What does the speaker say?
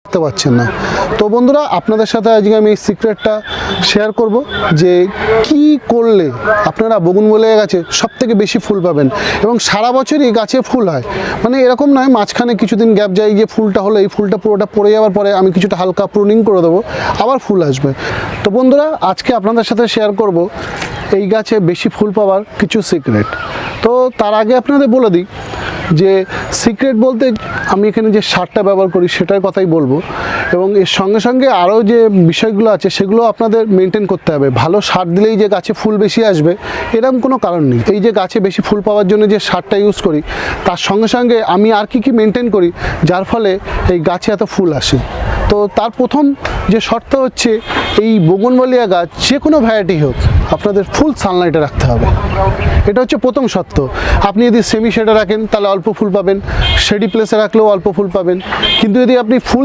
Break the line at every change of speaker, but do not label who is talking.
করতে পারছেন না। তো বন্ধুরা, আপনাদের সাথে আজকে আমি এই সিক্রেটটা শেয়ার করব যে কি করলে আপনারা বগুনভিলিয়া গাছে সবথেকে বেশি ফুল পাবেন এবং সারা বছরই গাছে ফুল হয়। মানে এরকম নয় মাঝখানে কিছুদিন গ্যাপ যায়, যে ফুলটা হলো এই ফুলটা পুরোটা পড়ে যাওয়ার পরে আমি কিছুটা হালকা প্রুনিং করে দেবো, আবার ফুল আসবে। তো বন্ধুরা, আজকে আপনাদের সাথে শেয়ার করব এই গাছে বেশি ফুল পাওয়ার কিছু সিক্রেট। তো তার আগে আপনাদের বলে দিই যে সিক্রেট বলতে আমি এখানে যে সারটা ব্যবহার করি সেটার কথাই বলবো, এবং এর সঙ্গে সঙ্গে আরও যে বিষয়গুলো আছে সেগুলো আপনাদের মেনটেন করতে হবে। ভালো সার দিলেই যে গাছে ফুল বেশি আসবে এরকম কোনো কারণ নেই। এই যে গাছে বেশি ফুল পাওয়ার জন্য যে সারটা ইউজ করি তার সঙ্গে সঙ্গে আমি আর কি মেনটেন করি যার ফলে এই গাছে এত ফুল আসে। তো তার প্রথম যে শর্ত হচ্ছে এই বগুনভিলিয়া গাছ যে কোনো ভ্যারাইটি হোক আপনাদের ফুল সানলাইটে রাখতে হবে। এটা হচ্ছে প্রথম শর্ত। আপনি যদি সেমি শেডে রাখেন তাহলে অল্প ফুল পাবেন, শেডি প্লেসে রাখলেও অল্প ফুল পাবেন, কিন্তু যদি আপনি ফুল